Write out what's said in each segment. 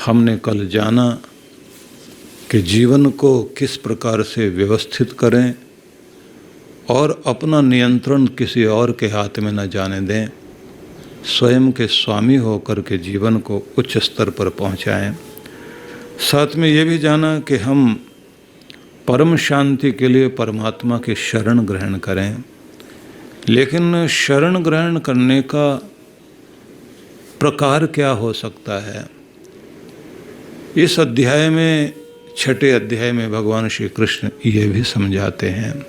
हमने कल जाना कि जीवन को किस प्रकार से व्यवस्थित करें और अपना नियंत्रण किसी और के हाथ में न जाने दें, स्वयं के स्वामी होकर के जीवन को उच्च स्तर पर पहुंचाएं। साथ में ये भी जाना कि हम परम शांति के लिए परमात्मा की शरण ग्रहण करें, लेकिन शरण ग्रहण करने का प्रकार क्या हो सकता है, इस अध्याय में, छठे अध्याय में भगवान श्री कृष्ण ये भी समझाते हैं।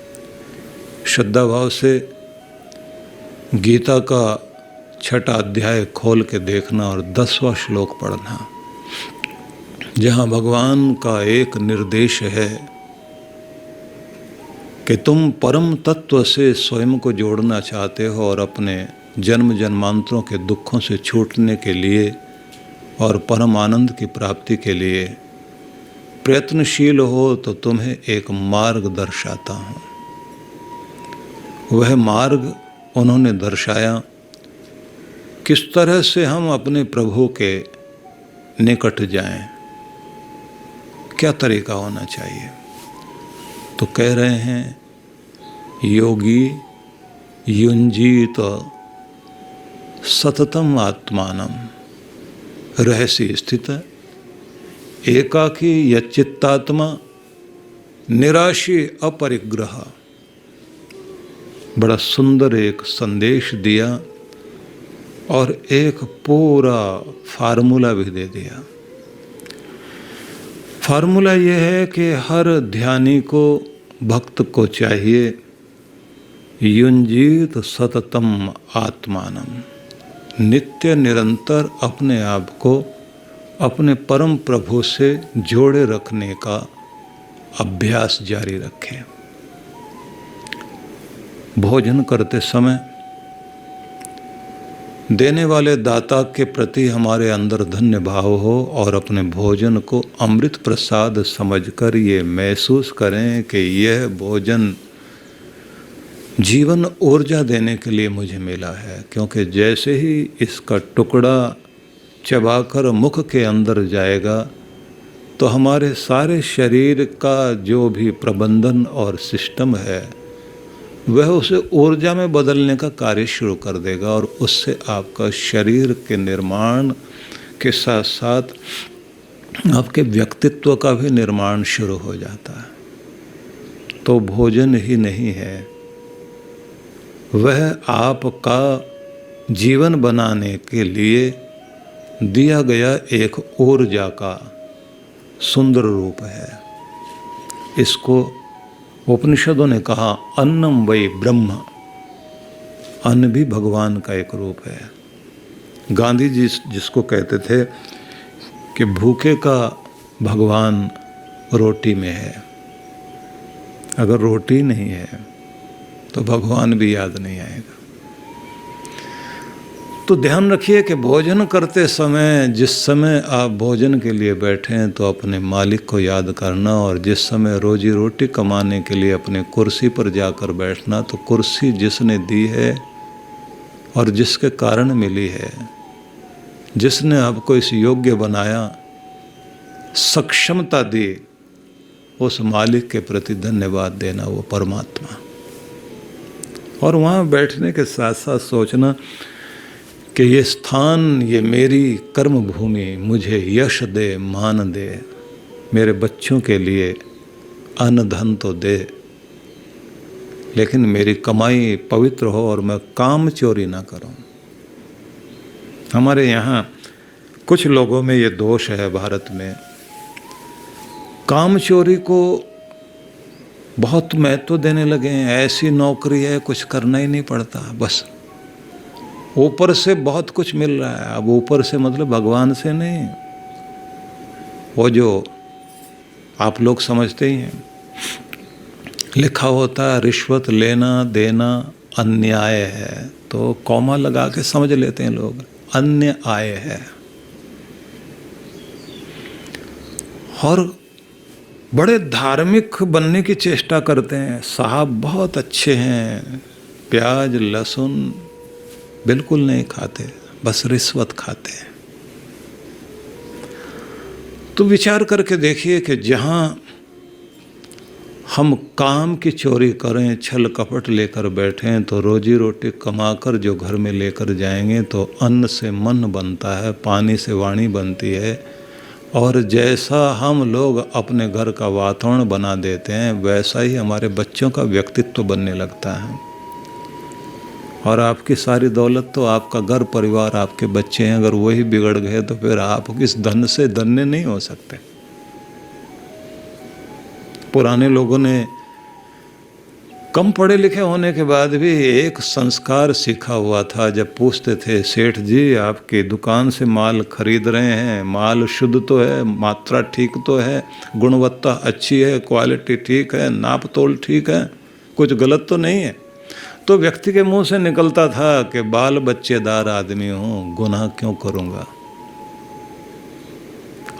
श्रद्धा भाव से गीता का छठा अध्याय खोल के देखना और 10वां श्लोक पढ़ना, जहाँ भगवान का एक निर्देश है कि तुम परम तत्व से स्वयं को जोड़ना चाहते हो और अपने जन्म जन्मांतरों के दुखों से छूटने के लिए और परम आनंद की प्राप्ति के लिए प्रयत्नशील हो, तो तुम्हें एक मार्ग दर्शाता हूँ। वह मार्ग उन्होंने दर्शाया, किस तरह से हम अपने प्रभु के निकट जाएं, क्या तरीका होना चाहिए। तो कह रहे हैं, योगी युंजीत सततम आत्मानम रहस्य स्थित एकाकी यच्चित्तात्मा निराशी अपरिग्रह। बड़ा सुंदर एक संदेश दिया और एक पूरा फार्मूला भी दे दिया। फार्मूला ये है कि हर ध्यानी को, भक्त को चाहिए युंजीत सततम आत्मानम, नित्य निरंतर अपने आप को अपने परम प्रभु से जोड़े रखने का अभ्यास जारी रखें। भोजन करते समय देने वाले दाता के प्रति हमारे अंदर धन्य भाव हो और अपने भोजन को अमृत प्रसाद समझकर ये महसूस करें कि यह भोजन जीवन ऊर्जा देने के लिए मुझे मिला है, क्योंकि जैसे ही इसका टुकड़ा चबाकर मुख के अंदर जाएगा तो हमारे सारे शरीर का जो भी प्रबंधन और सिस्टम है वह उसे ऊर्जा में बदलने का कार्य शुरू कर देगा और उससे आपका शरीर के निर्माण के साथ साथ आपके व्यक्तित्व का भी निर्माण शुरू हो जाता है। तो भोजन ही नहीं है, वह आपका जीवन बनाने के लिए दिया गया एक ऊर्जा का सुंदर रूप है। इसको उपनिषदों ने कहा अन्नम वै ब्रह्म, अन्न भी भगवान का एक रूप है। गांधी जी जिसको कहते थे कि भूखे का भगवान रोटी में है, अगर रोटी नहीं है तो भगवान भी याद नहीं आएगा। तो ध्यान रखिए कि भोजन करते समय, जिस समय आप भोजन के लिए बैठें तो अपने मालिक को याद करना, और जिस समय रोजी रोटी कमाने के लिए अपने कुर्सी पर जाकर बैठना, तो कुर्सी जिसने दी है और जिसके कारण मिली है, जिसने आपको इस योग्य बनाया, सक्षमता दी, उस मालिक के प्रति धन्यवाद देना, वो परमात्मा। और वहाँ बैठने के साथ साथ सोचना कि ये स्थान, ये मेरी कर्म भूमि मुझे यश दे, मान दे, मेरे बच्चों के लिए अन्न धन तो दे, लेकिन मेरी कमाई पवित्र हो और मैं काम चोरी ना करूं। हमारे यहाँ कुछ लोगों में ये दोष है भारत में, काम चोरी को बहुत महत्व देने लगे हैं। ऐसी नौकरी है, कुछ करना ही नहीं पड़ता, बस ऊपर से बहुत कुछ मिल रहा है। अब ऊपर से मतलब भगवान से नहीं, वो जो आप लोग समझते ही हैं, लिखा होता है रिश्वत लेना देना अन्याय है, तो कॉमा लगा के समझ लेते हैं लोग, अन्य आय है। और बड़े धार्मिक बनने की चेष्टा करते हैं, साहब बहुत अच्छे हैं, प्याज लहसुन बिल्कुल नहीं खाते, बस रिश्वत खाते हैं। तो विचार करके देखिए कि जहाँ हम काम की चोरी करें, छल कपट लेकर बैठें, तो रोजी रोटी कमाकर जो घर में लेकर जाएंगे तो अन्न से मन बनता है, पानी से वाणी बनती है। और जैसा हम लोग अपने घर का वातावरण बना देते हैं, वैसा ही हमारे बच्चों का व्यक्तित्व बनने लगता है। और आपकी सारी दौलत तो आपका घर परिवार, आपके बच्चे हैं। अगर वही बिगड़ गए तो फिर आप इस धन से धन्य नहीं हो सकते। पुराने लोगों ने कम पढ़े लिखे होने के बाद भी एक संस्कार सीखा हुआ था। जब पूछते थे, सेठ जी आपकी दुकान से माल खरीद रहे हैं, माल शुद्ध तो है, मात्रा ठीक तो है, गुणवत्ता अच्छी है, क्वालिटी ठीक है, नाप तोल ठीक है, कुछ गलत तो नहीं है, तो व्यक्ति के मुंह से निकलता था कि बाल बच्चेदार आदमी हूँ, गुनाह क्यों करूँगा।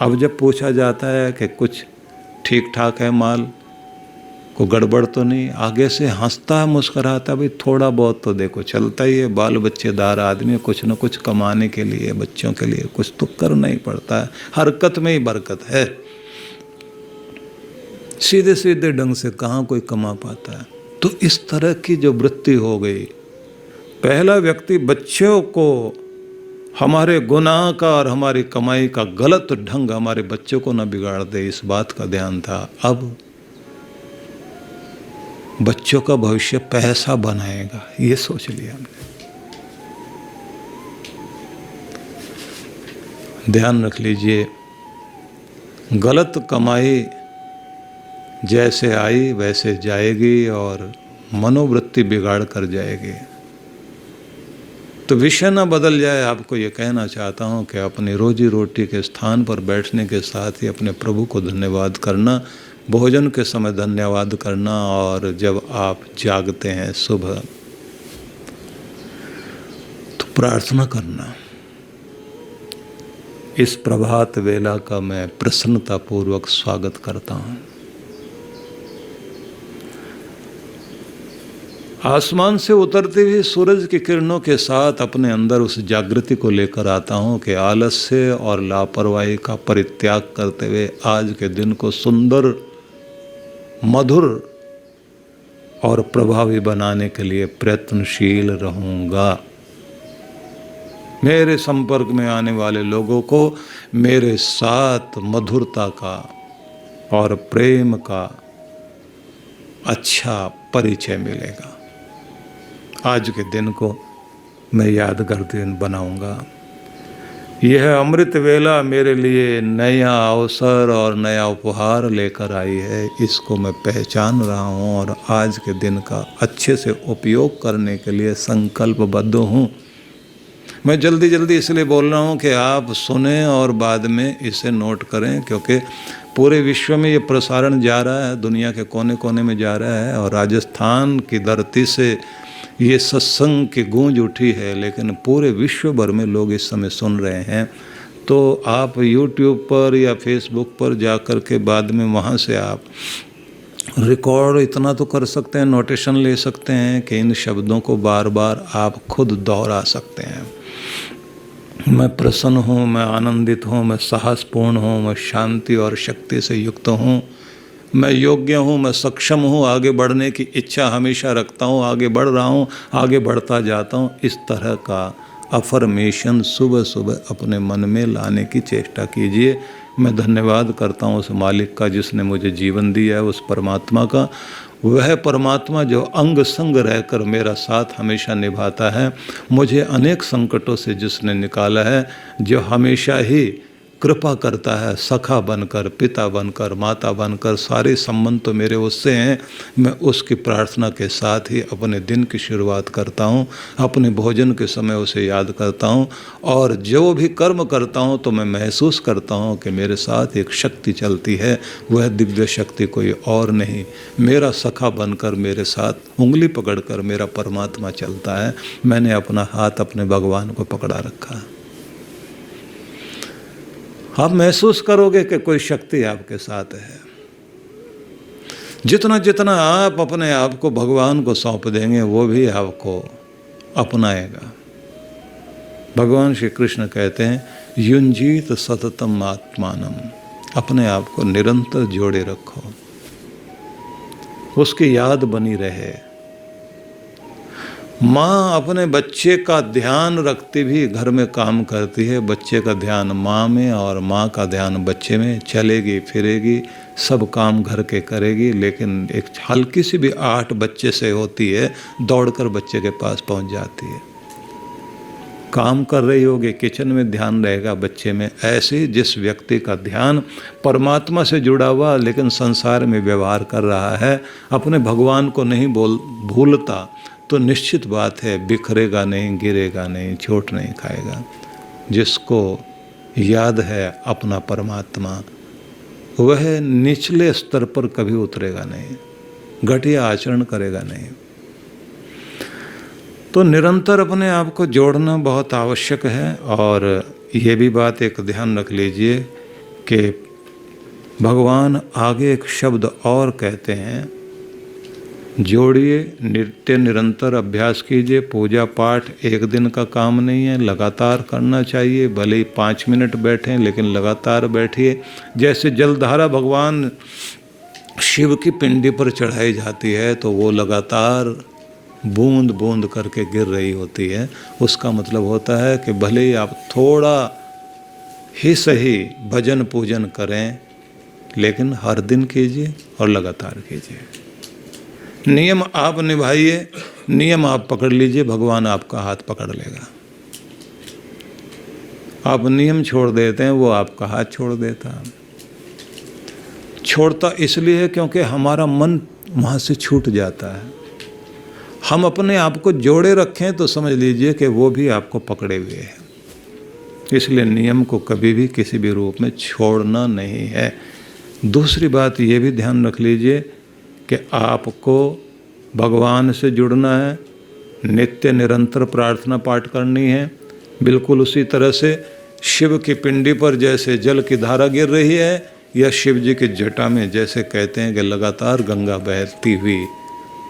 अब जब पूछा जाता है कि कुछ ठीक ठाक है माल, को गड़बड़ तो नहीं, आगे से हंसता है, मुस्कुराता, भाई थोड़ा बहुत तो देखो चलता ही है, बाल बच्चेदार आदमी, कुछ न कुछ कमाने के लिए, बच्चों के लिए कुछ तो करना ही पड़ता है, हरकत में ही बरकत है। सीधे सीधे ढंग से कहाँ कोई कमा पाता है। तो इस तरह की जो वृत्ति हो गई, पहला व्यक्ति बच्चों को हमारे गुनाह का और हमारी कमाई का गलत ढंग हमारे बच्चों को न बिगाड़ दे, इस बात का ध्यान था। अब बच्चों का भविष्य पैसा बनाएगा, ये सोच लिया हमने। ध्यान रख लीजिए, गलत कमाई जैसे आई वैसे जाएगी और मनोवृत्ति बिगाड़ कर जाएगी। तो विषय ना बदल जाए। आपको ये कहना चाहता हूँ कि अपनी रोजी रोटी के स्थान पर बैठने के साथ ही अपने प्रभु को धन्यवाद करना, भोजन के समय धन्यवाद करना, और जब आप जागते हैं सुबह तो प्रार्थना करना। इस प्रभात वेला का मैं प्रसन्नतापूर्वक स्वागत करता हूँ। आसमान से उतरती हुई सूरज की किरणों के साथ अपने अंदर उस जागृति को लेकर आता हूँ कि आलस्य और लापरवाही का परित्याग करते हुए आज के दिन को सुंदर, मधुर और प्रभावी बनाने के लिए प्रयत्नशील रहूँगा। मेरे संपर्क में आने वाले लोगों को मेरे साथ मधुरता का और प्रेम का अच्छा परिचय मिलेगा। आज के दिन को मैं यादगार दिन बनाऊंगा। यह अमृत वेला मेरे लिए नया अवसर और नया उपहार लेकर आई है, इसको मैं पहचान रहा हूँ और आज के दिन का अच्छे से उपयोग करने के लिए संकल्पबद्ध हूँ। मैं जल्दी जल्दी इसलिए बोल रहा हूँ कि आप सुने और बाद में इसे नोट करें, क्योंकि पूरे विश्व में ये प्रसारण जा रहा है, दुनिया के कोने कोने में जा रहा है और राजस्थान की धरती से ये सत्संग की गूंज उठी है, लेकिन पूरे विश्व भर में लोग इस समय सुन रहे हैं। तो आप YouTube पर या Facebook पर जा कर के बाद में वहाँ से आप रिकॉर्ड इतना तो कर सकते हैं, नोटेशन ले सकते हैं कि इन शब्दों को बार बार आप खुद दोहरा सकते हैं। मैं प्रसन्न हूँ, मैं आनंदित हूँ, मैं साहसपूर्ण हूँ, मैं शांति और शक्ति से युक्त हूँ, मैं योग्य हूँ, मैं सक्षम हूँ, आगे बढ़ने की इच्छा हमेशा रखता हूँ, आगे बढ़ रहा हूँ, आगे बढ़ता जाता हूँ। इस तरह का अफर्मेशन सुबह सुबह अपने मन में लाने की चेष्टा कीजिए। मैं धन्यवाद करता हूँ उस मालिक का जिसने मुझे जीवन दिया है, उस परमात्मा का। वह परमात्मा जो अंग संग रहकर मेरा साथ हमेशा निभाता है, मुझे अनेक संकटों से जिसने निकाला है, जो हमेशा ही कृपा करता है, सखा बनकर, पिता बनकर, माता बनकर, सारे संबंध तो मेरे उससे हैं। मैं उसकी प्रार्थना के साथ ही अपने दिन की शुरुआत करता हूँ, अपने भोजन के समय उसे याद करता हूँ, और जो भी कर्म करता हूँ तो मैं महसूस करता हूँ कि मेरे साथ एक शक्ति चलती है। वह दिव्य शक्ति कोई और नहीं, मेरा सखा बनकर मेरे साथ उंगली पकड़कर मेरा परमात्मा चलता है। मैंने अपना हाथ अपने भगवान को पकड़ा रखा है। आप महसूस करोगे कि कोई शक्ति आपके साथ है। जितना जितना आप अपने आप को भगवान को सौंप देंगे, वो भी आपको अपनाएगा। भगवान श्री कृष्ण कहते हैं, युंजीत सततम आत्मानम, अपने आप को निरंतर जोड़े रखो, उसकी याद बनी रहे। माँ अपने बच्चे का ध्यान रखती भी घर में काम करती है, बच्चे का ध्यान माँ में और माँ का ध्यान बच्चे में, चलेगी फिरेगी, सब काम घर के करेगी, लेकिन एक हल्की सी भी आहट बच्चे से होती है, दौड़कर बच्चे के पास पहुंच जाती है। काम कर रही होगी, किचन में ध्यान रहेगा बच्चे में। ऐसे ही जिस व्यक्ति का ध्यान परमात्मा से जुड़ा हुआ लेकिन संसार में व्यवहार कर रहा है, अपने भगवान को नहीं भूलता, तो निश्चित बात है बिखरेगा नहीं, गिरेगा नहीं, चोट नहीं खाएगा। जिसको याद है अपना परमात्मा, वह निचले स्तर पर कभी उतरेगा नहीं, घटिया आचरण करेगा नहीं। तो निरंतर अपने आप को जोड़ना बहुत आवश्यक है। और ये भी बात एक ध्यान रख लीजिए कि भगवान आगे एक शब्द और कहते हैं, जोड़िए, नित्य निरंतर अभ्यास कीजिए। पूजा पाठ एक दिन का काम नहीं है, लगातार करना चाहिए। भले ही 5 मिनट बैठें, लेकिन लगातार बैठिए। जैसे जलधारा भगवान शिव की पिंडी पर चढ़ाई जाती है, तो वो लगातार बूंद बूंद करके गिर रही होती है। उसका मतलब होता है कि भले ही आप थोड़ा ही सही भजन पूजन करें, लेकिन हर दिन कीजिए और लगातार कीजिए। नियम आप निभाइए, नियम आप पकड़ लीजिए, भगवान आपका हाथ पकड़ लेगा। आप नियम छोड़ देते हैं, वो आपका हाथ छोड़ देता। छोड़ता इसलिए है क्योंकि हमारा मन वहाँ से छूट जाता है। हम अपने आप को जोड़े रखें तो समझ लीजिए कि वो भी आपको पकड़े हुए है। इसलिए नियम को कभी भी किसी भी रूप में छोड़ना नहीं है। दूसरी बात ये भी ध्यान रख लीजिए कि आपको भगवान से जुड़ना है, नित्य निरंतर प्रार्थना पाठ करनी है। बिल्कुल उसी तरह से शिव की पिंडी पर जैसे जल की धारा गिर रही है, या शिव जी की जटा में जैसे कहते हैं कि लगातार गंगा बहती हुई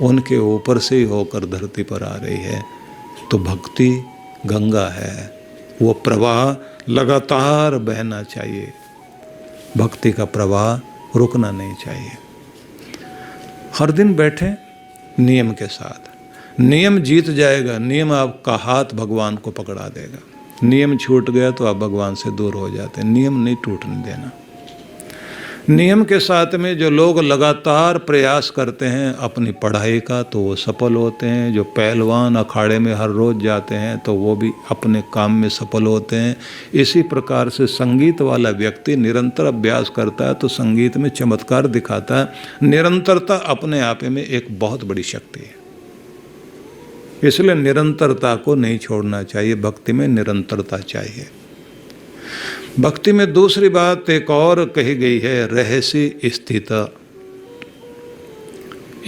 उनके ऊपर से ही होकर धरती पर आ रही है, तो भक्ति गंगा है, वो प्रवाह लगातार बहना चाहिए। भक्ति का प्रवाह रुकना नहीं चाहिए। हर दिन बैठें नियम के साथ। नियम जीत जाएगा, नियम आपका हाथ भगवान को पकड़ा देगा। नियम छूट गया तो आप भगवान से दूर हो जाते हैं। नियम नहीं टूटने देना। नियम के साथ में जो लोग लगातार प्रयास करते हैं अपनी पढ़ाई का, तो वो सफल होते हैं। जो पहलवान अखाड़े में हर रोज़ जाते हैं, तो वो भी अपने काम में सफल होते हैं। इसी प्रकार से संगीत वाला व्यक्ति निरंतर अभ्यास करता है तो संगीत में चमत्कार दिखाता है। निरंतरता अपने आप में एक बहुत बड़ी शक्ति है। इसलिए निरंतरता को नहीं छोड़ना चाहिए। भक्ति में निरंतरता चाहिए। भक्ति में दूसरी बात एक और कही गई है, रहस्य स्थित।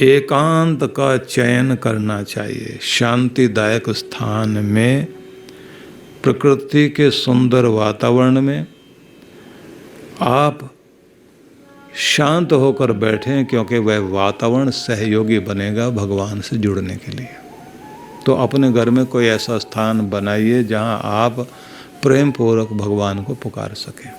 एकांत का चयन करना चाहिए। शांतिदायक स्थान में, प्रकृति के सुंदर वातावरण में आप शांत होकर बैठें, क्योंकि वह वातावरण सहयोगी बनेगा भगवान से जुड़ने के लिए। तो अपने घर में कोई ऐसा स्थान बनाइए जहां आप प्रेम पूर्वक भगवान को पुकार सकें।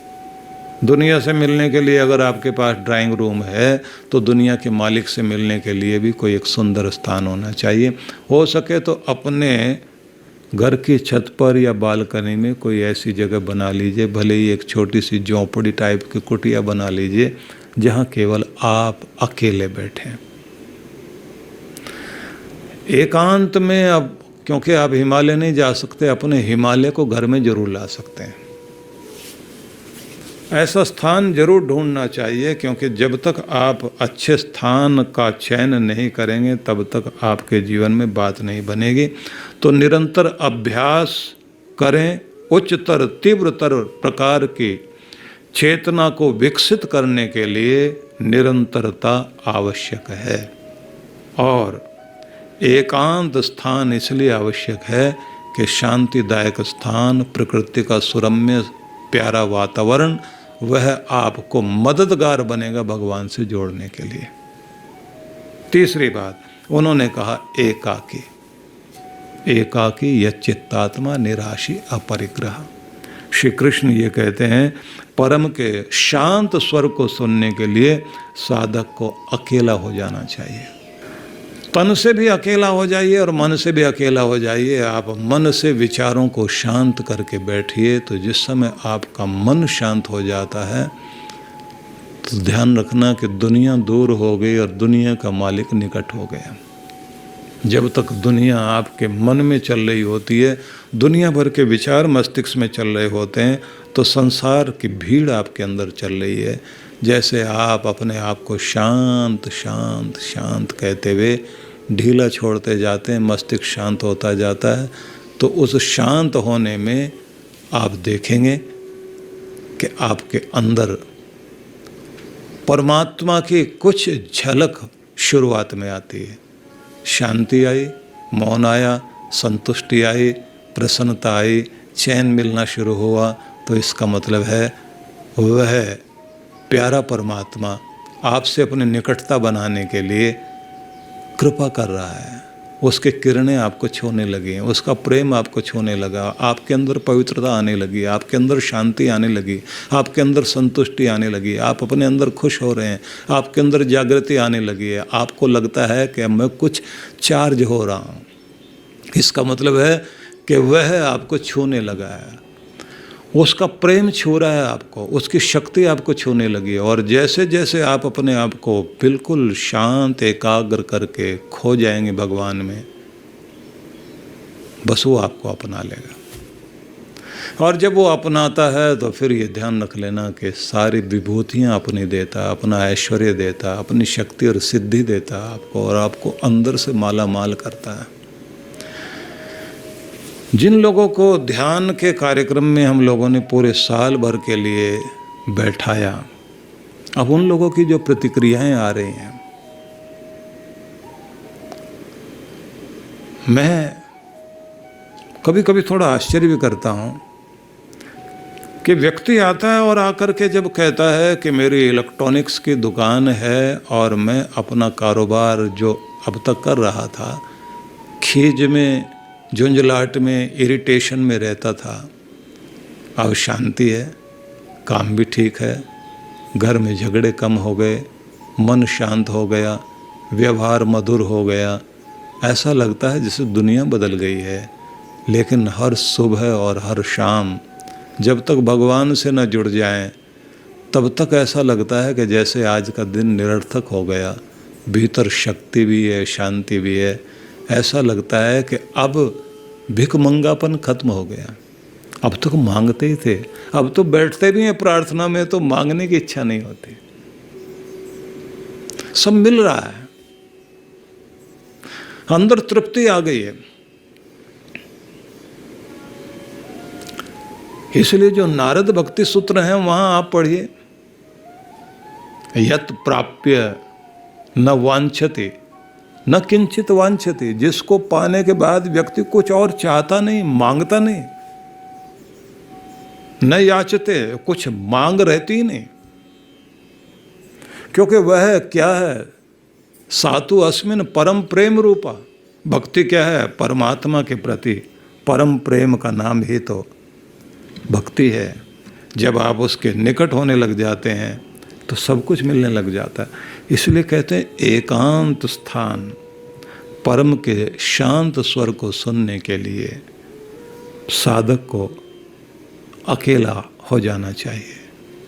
दुनिया से मिलने के लिए अगर आपके पास ड्राइंग रूम है, तो दुनिया के मालिक से मिलने के लिए भी कोई एक सुंदर स्थान होना चाहिए। हो सके तो अपने घर की छत पर या बालकनी में कोई ऐसी जगह बना लीजिए, भले ही एक छोटी सी झोंपड़ी टाइप की कुटिया बना लीजिए, जहाँ केवल आप अकेले बैठें। एकांत में, अब क्योंकि आप हिमालय नहीं जा सकते, अपने हिमालय को घर में जरूर ला सकते हैं। ऐसा स्थान जरूर ढूंढना चाहिए, क्योंकि जब तक आप अच्छे स्थान का चयन नहीं करेंगे, तब तक आपके जीवन में बात नहीं बनेगी। तो निरंतर अभ्यास करें। उच्चतर तीव्रतर प्रकार की चेतना को विकसित करने के लिए निरंतरता आवश्यक है। और एकांत स्थान इसलिए आवश्यक है कि शांतिदायक स्थान, प्रकृति का सुरम्य प्यारा वातावरण, वह आपको मददगार बनेगा भगवान से जोड़ने के लिए। तीसरी बात उन्होंने कहा, एकाकी। एकाकी यच्चित्तात्मा निराशी अपरिग्रह। श्री कृष्ण ये कहते हैं, परम के शांत स्वर को सुनने के लिए साधक को अकेला हो जाना चाहिए। तन से भी अकेला हो जाइए और मन से भी अकेला हो जाइए। आप मन से विचारों को शांत करके बैठिए, तो जिस समय आपका मन शांत हो जाता है तो ध्यान रखना कि दुनिया दूर हो गई और दुनिया का मालिक निकट हो गया। जब तक दुनिया आपके मन में चल रही होती है, दुनिया भर के विचार मस्तिष्क में चल रहे होते हैं, तो संसार की भीड़ आपके अंदर चल रही है। जैसे आप अपने आप को शांत शांत शांत कहते हुए ढीला छोड़ते जाते हैं, मस्तिष्क शांत होता जाता है, तो उस शांत होने में आप देखेंगे कि आपके अंदर परमात्मा की कुछ झलक शुरुआत में आती है। शांति आई, मौन आया, संतुष्टि आई, प्रसन्नता आई, चैन मिलना शुरू हुआ, तो इसका मतलब है वह प्यारा परमात्मा आपसे अपनी निकटता बनाने के लिए कृपा कर रहा है। उसके किरणें आपको छूने लगी, उसका प्रेम आपको छूने लगा, आपके अंदर पवित्रता आने लगी, आपके अंदर शांति आने लगी, आपके अंदर संतुष्टि आने लगी, आप अपने अंदर खुश हो रहे हैं, आपके अंदर जागृति आने लगी है। आपको लगता है कि मैं कुछ चार्ज हो रहा हूँ। इसका मतलब है कि वह आपको छूने लगा है, उसका प्रेम छू रहा है आपको, उसकी शक्ति आपको छूने लगी है। और जैसे जैसे आप अपने आप को बिल्कुल शांत एकाग्र करके खो जाएंगे भगवान में, बस वो आपको अपना लेगा। और जब वो अपनाता है तो फिर ये ध्यान रख लेना कि सारी विभूतियाँ अपनी देता, अपना ऐश्वर्य देता, अपनी शक्ति और सिद्धि देता आपको, और आपको अंदर से माला माल करता है। जिन लोगों को ध्यान के कार्यक्रम में हम लोगों ने पूरे साल भर के लिए बैठाया, अब उन लोगों की जो प्रतिक्रियाएं आ रही हैं, मैं कभी कभी थोड़ा आश्चर्य भी करता हूं कि व्यक्ति आता है और आकर के जब कहता है कि मेरी इलेक्ट्रॉनिक्स की दुकान है और मैं अपना कारोबार जो अब तक कर रहा था, खीज में, झुंझलाहट में, इरिटेशन में रहता था, अब शांति है, काम भी ठीक है, घर में झगड़े कम हो गए, मन शांत हो गया, व्यवहार मधुर हो गया, ऐसा लगता है जैसे दुनिया बदल गई है। लेकिन हर सुबह और हर शाम जब तक भगवान से न जुड़ जाएं, तब तक ऐसा लगता है कि जैसे आज का दिन निरर्थक हो गया। भीतर शक्ति भी है, शांति भी है। ऐसा लगता है कि अब भिखमंगापन खत्म हो गया। अब तक मांगते ही थे, अब तो बैठते भी हैं प्रार्थना में तो मांगने की इच्छा नहीं होती, सब मिल रहा है, अंदर तृप्ति आ गई है। इसलिए जो नारद भक्ति सूत्र हैं वहां आप पढ़िए, यत प्राप्य न वांछति न किंचित वांछति, जिसको पाने के बाद व्यक्ति कुछ और चाहता नहीं, मांगता नहीं, न याचते, कुछ मांग रहती ही नहीं, क्योंकि वह क्या है, सातु अस्मिन परम प्रेम रूपा। भक्ति क्या है? परमात्मा के प्रति परम प्रेम का नाम ही तो भक्ति है। जब आप उसके निकट होने लग जाते हैं तो सब कुछ मिलने लग जाता है। इसलिए कहते हैं एकांत स्थान, परम के शांत स्वर को सुनने के लिए साधक को अकेला हो जाना चाहिए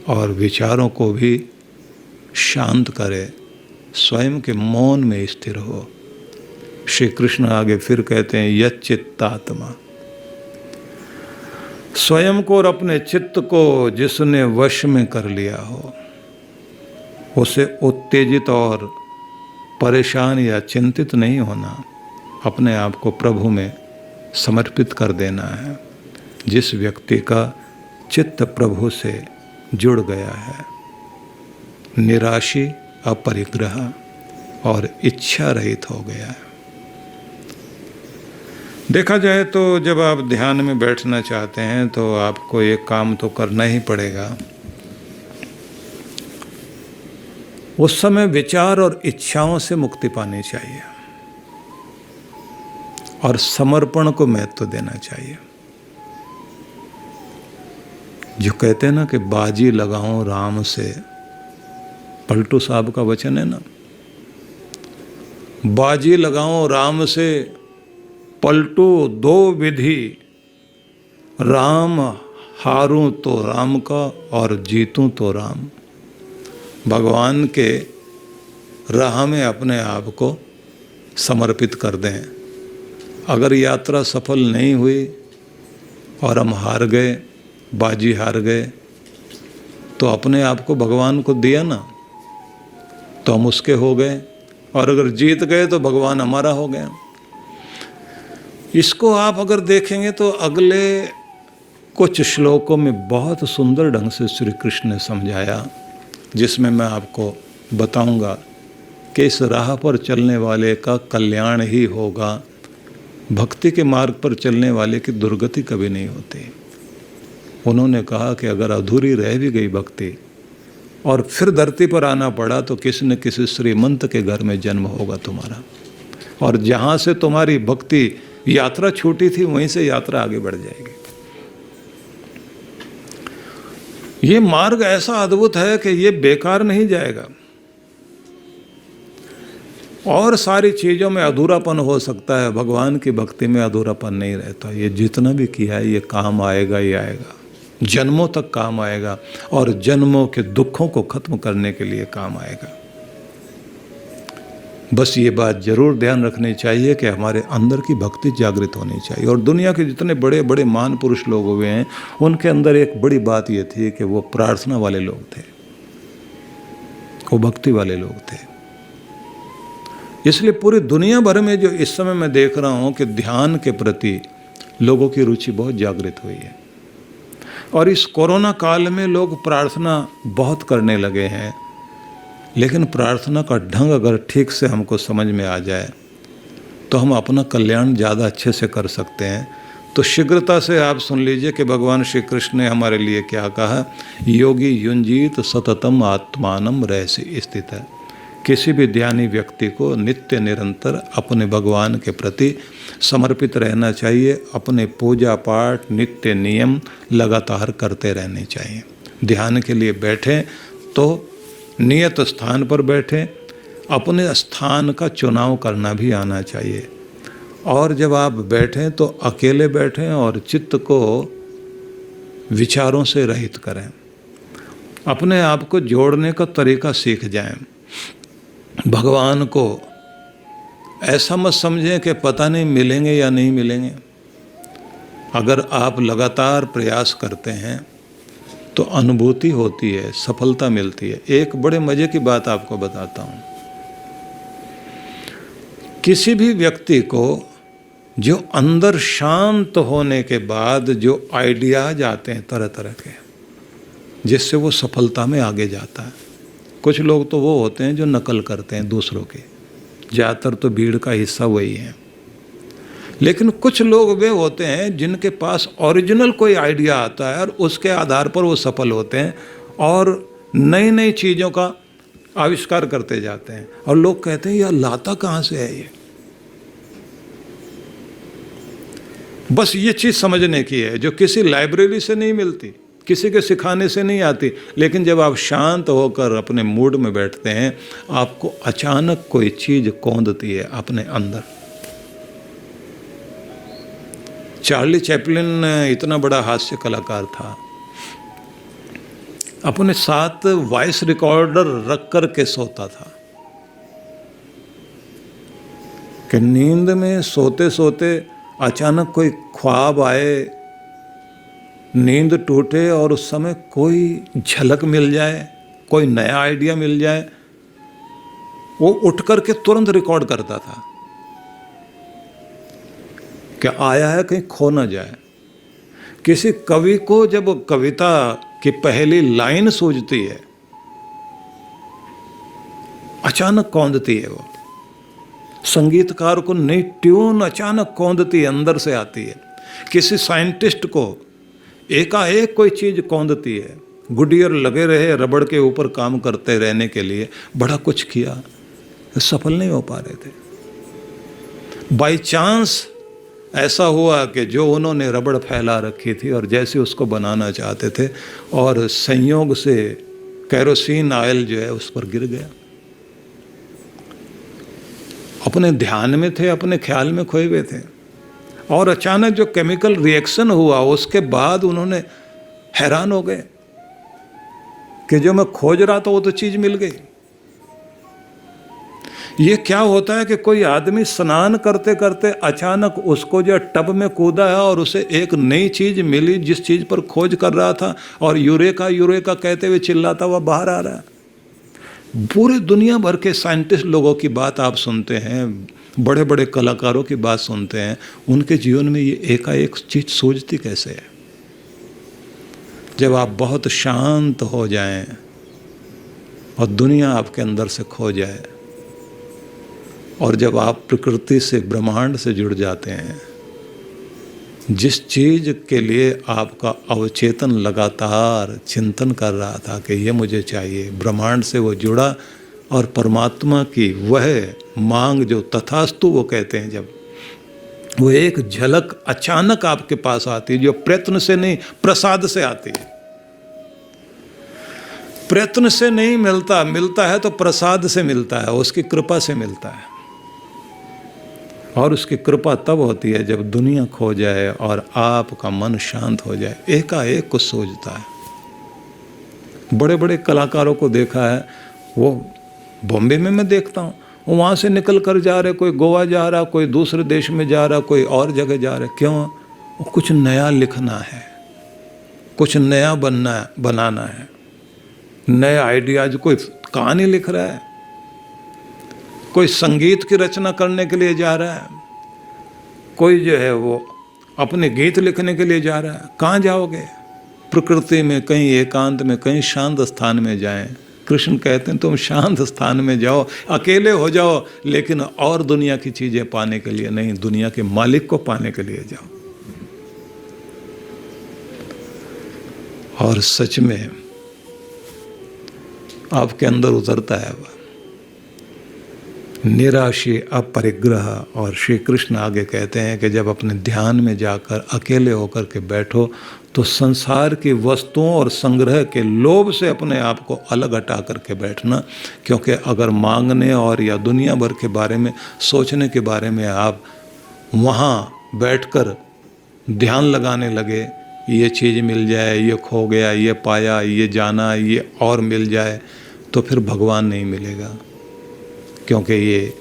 और विचारों को भी शांत करे, स्वयं के मौन में स्थिर हो। श्री कृष्ण आगे फिर कहते हैं यच्चित्तात्मा, स्वयं को और अपने चित्त को जिसने वश में कर लिया हो, उसे उत्तेजित और परेशान या चिंतित नहीं होना, अपने आप को प्रभु में समर्पित कर देना है। जिस व्यक्ति का चित्त प्रभु से जुड़ गया है, निराशी, अपरिग्रह और इच्छा रहित हो गया है। देखा जाए तो जब आप ध्यान में बैठना चाहते हैं तो आपको एक काम तो करना ही पड़ेगा। उस समय विचार और इच्छाओं से मुक्ति पानी चाहिए और समर्पण को महत्व देना चाहिए। जो कहते हैं ना कि बाजी लगाऊं राम से, पलटू साहब का वचन है ना, बाजी लगाऊं राम से पलटू दो विधि, राम हारूं तो राम का और जीतूं तो राम। भगवान के राह में अपने आप को समर्पित कर दें। अगर यात्रा सफल नहीं हुई और हम हार गए, बाजी हार गए, तो अपने आप को भगवान को दिया ना, तो हम उसके हो गए, और अगर जीत गए तो भगवान हमारा हो गया। इसको आप अगर देखेंगे तो अगले कुछ श्लोकों में बहुत सुंदर ढंग से श्री कृष्ण ने समझाया, जिसमें मैं आपको बताऊंगा कि इस राह पर चलने वाले का कल्याण ही होगा। भक्ति के मार्ग पर चलने वाले की दुर्गति कभी नहीं होती। उन्होंने कहा कि अगर अधूरी रह भी गई भक्ति और फिर धरती पर आना पड़ा तो किसी न किसी श्रीमंत के घर में जन्म होगा तुम्हारा, और जहाँ से तुम्हारी भक्ति यात्रा छूटी थी वहीं से यात्रा आगे बढ़ जाएगी। ये मार्ग ऐसा अद्भुत है कि ये बेकार नहीं जाएगा। और सारी चीज़ों में अधूरापन हो सकता है, भगवान की भक्ति में अधूरापन नहीं रहता। ये जितना भी किया है ये काम आएगा ही आएगा, जन्मों तक काम आएगा, और जन्मों के दुखों को खत्म करने के लिए काम आएगा। बस ये बात जरूर ध्यान रखनी चाहिए कि हमारे अंदर की भक्ति जागृत होनी चाहिए। और दुनिया के जितने बड़े बड़े महान पुरुष लोग हुए हैं, उनके अंदर एक बड़ी बात ये थी कि वो प्रार्थना वाले लोग थे, वो भक्ति वाले लोग थे। इसलिए पूरी दुनिया भर में जो इस समय मैं देख रहा हूँ कि ध्यान के प्रति लोगों की रुचि बहुत जागृत हुई है। और इस कोरोना काल में लोग प्रार्थना बहुत करने लगे हैं, लेकिन प्रार्थना का ढंग अगर ठीक से हमको समझ में आ जाए तो हम अपना कल्याण ज़्यादा अच्छे से कर सकते हैं। तो शीघ्रता से आप सुन लीजिए कि भगवान श्री कृष्ण ने हमारे लिए क्या कहा। योगी युंजीत सततम आत्मानम रहस्य स्थित है। किसी भी ध्यानी व्यक्ति को नित्य निरंतर अपने भगवान के प्रति समर्पित रहना चाहिए। अपने पूजा पाठ नित्य नियम लगातार करते रहने चाहिए। ध्यान के लिए बैठें तो नियत स्थान पर बैठें। अपने स्थान का चुनाव करना भी आना चाहिए। और जब आप बैठें तो अकेले बैठें और चित्त को विचारों से रहित करें। अपने आप को जोड़ने का तरीका सीख जाएं। भगवान को ऐसा मत समझें कि पता नहीं मिलेंगे या नहीं मिलेंगे। अगर आप लगातार प्रयास करते हैं तो अनुभूति होती है, सफलता मिलती है। एक बड़े मजे की बात आपको बताता हूँ। किसी भी व्यक्ति को जो अंदर शांत होने के बाद जो आइडियाज आते हैं तरह तरह के, जिससे वो सफलता में आगे जाता है। कुछ लोग तो वो होते हैं जो नकल करते हैं दूसरों की, ज़्यादातर तो भीड़ का हिस्सा वही है। लेकिन कुछ लोग वे होते हैं जिनके पास ओरिजिनल कोई आइडिया आता है और उसके आधार पर वो सफल होते हैं और नई नई चीज़ों का आविष्कार करते जाते हैं। और लोग कहते हैं यार लाता कहाँ से है ये। बस ये चीज़ समझने की है जो किसी लाइब्रेरी से नहीं मिलती, किसी के सिखाने से नहीं आती। लेकिन जब आप शांत होकर अपने मूड में बैठते हैं, आपको अचानक कोई चीज़ कौंधती है अपने अंदर। चार्ली चैपलिन इतना बड़ा हास्य कलाकार था, अपने साथ वॉइस रिकॉर्डर रख कर के सोता था कि नींद में सोते सोते अचानक कोई ख्वाब आए, नींद टूटे और उस समय कोई झलक मिल जाए, कोई नया आइडिया मिल जाए, वो उठ करके तुरंत रिकॉर्ड करता था। क्या आया है कहीं खो ना जाए। किसी कवि को जब कविता की पहली लाइन सूझती है, अचानक कौंधती है। वो संगीतकार को नई ट्यून अचानक कौंधती है, अंदर से आती है। किसी साइंटिस्ट को एकाएक कोई चीज कौंधती है। गुडियर लगे रहे रबड़ के ऊपर काम करते रहने के लिए, बड़ा कुछ किया, सफल नहीं हो पा रहे थे। बाई चांस ऐसा हुआ कि जो उन्होंने रबड़ फैला रखी थी और जैसे उसको बनाना चाहते थे, और संयोग से कैरोसिन ऑयल जो है उस पर गिर गया। अपने ध्यान में थे, अपने ख्याल में खोए हुए थे, और अचानक जो केमिकल रिएक्शन हुआ उसके बाद उन्होंने हैरान हो गए कि जो मैं खोज रहा था वो तो चीज मिल गई। ये क्या होता है कि कोई आदमी स्नान करते करते अचानक उसको जो टब में कूदा है और उसे एक नई चीज मिली जिस चीज पर खोज कर रहा था, और यूरेका यूरेका कहते हुए चिल्लाता हुआ बाहर आ रहा है। पूरे दुनिया भर के साइंटिस्ट लोगों की बात आप सुनते हैं, बड़े बड़े कलाकारों की बात सुनते हैं, उनके जीवन में ये एकाएक चीज सूझती कैसे है? जब आप बहुत शांत हो जाएं और दुनिया आपके अंदर से खो जाए, और जब आप प्रकृति से, ब्रह्मांड से जुड़ जाते हैं, जिस चीज के लिए आपका अवचेतन लगातार चिंतन कर रहा था कि ये मुझे चाहिए, ब्रह्मांड से वो जुड़ा, और परमात्मा की वह मांग जो तथास्तु वो कहते हैं, जब वो एक झलक अचानक आपके पास आती है, जो प्रयत्न से नहीं प्रसाद से आती है। प्रयत्न से नहीं मिलता, मिलता है तो प्रसाद से मिलता है, उसकी कृपा से मिलता है। और उसकी कृपा तब होती है जब दुनिया खो जाए और आपका मन शांत हो जाए, एकाएक कुछ सूझता है। बड़े बड़े कलाकारों को देखा है, वो बॉम्बे में मैं देखता हूँ, वो वहाँ से निकल कर जा रहे, कोई गोवा जा रहा, कोई दूसरे देश में जा रहा, कोई और जगह जा रहा। क्यों? वो कुछ नया लिखना है, कुछ नया बनाना है, नए आइडियाज। कोई कहानी लिख रहा है, कोई संगीत की रचना करने के लिए जा रहा है, कोई जो है वो अपने गीत लिखने के लिए जा रहा है। कहाँ जाओगे? प्रकृति में, कहीं एकांत में, कहीं शांत स्थान में जाएं। कृष्ण कहते हैं तुम शांत स्थान में जाओ, अकेले हो जाओ, लेकिन और दुनिया की चीजें पाने के लिए नहीं, दुनिया के मालिक को पाने के लिए जाओ। और सच में आपके अंदर उतरता है वह निराशी अपरिग्रह। और श्री कृष्ण आगे कहते हैं कि जब अपने ध्यान में जाकर अकेले होकर के बैठो तो संसार की वस्तुओं और संग्रह के लोभ से अपने आप को अलग हटा करके बैठना। क्योंकि अगर मांगने और या दुनिया भर के बारे में सोचने के बारे में आप वहाँ बैठकर ध्यान लगाने लगे, ये चीज़ मिल जाए, ये खो गया, ये पाया, ये जाना, ये और मिल जाए, तो फिर भगवान नहीं मिलेगा। क्योंकि ये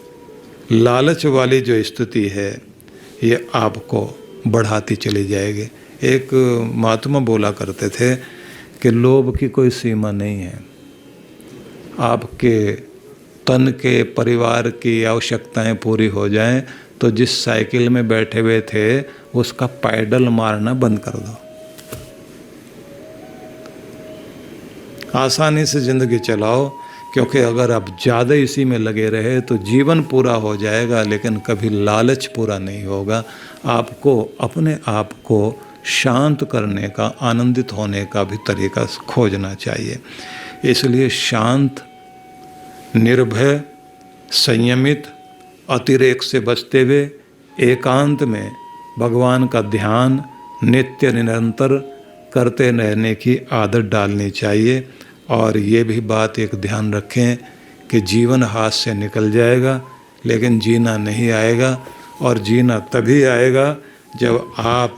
लालच वाली जो स्थिति है ये आपको बढ़ाती चली जाएगी। एक महात्मा बोला करते थे कि लोभ की कोई सीमा नहीं है। आपके तन के, परिवार की आवश्यकताएं पूरी हो जाएं तो जिस साइकिल में बैठे हुए थे उसका पैडल मारना बंद कर दो। आसानी से ज़िंदगी चलाओ, क्योंकि अगर आप ज़्यादा इसी में लगे रहे तो जीवन पूरा हो जाएगा लेकिन कभी लालच पूरा नहीं होगा। आपको अपने आप को शांत करने का, आनंदित होने का भी तरीका खोजना चाहिए। इसलिए शांत, निर्भय, संयमित, अतिरेक से बचते हुए एकांत में भगवान का ध्यान नित्य निरंतर करते रहने की आदत डालनी चाहिए। और ये भी बात एक ध्यान रखें कि जीवन हाथ से निकल जाएगा लेकिन जीना नहीं आएगा, और जीना तभी आएगा जब आप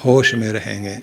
होश में रहेंगे।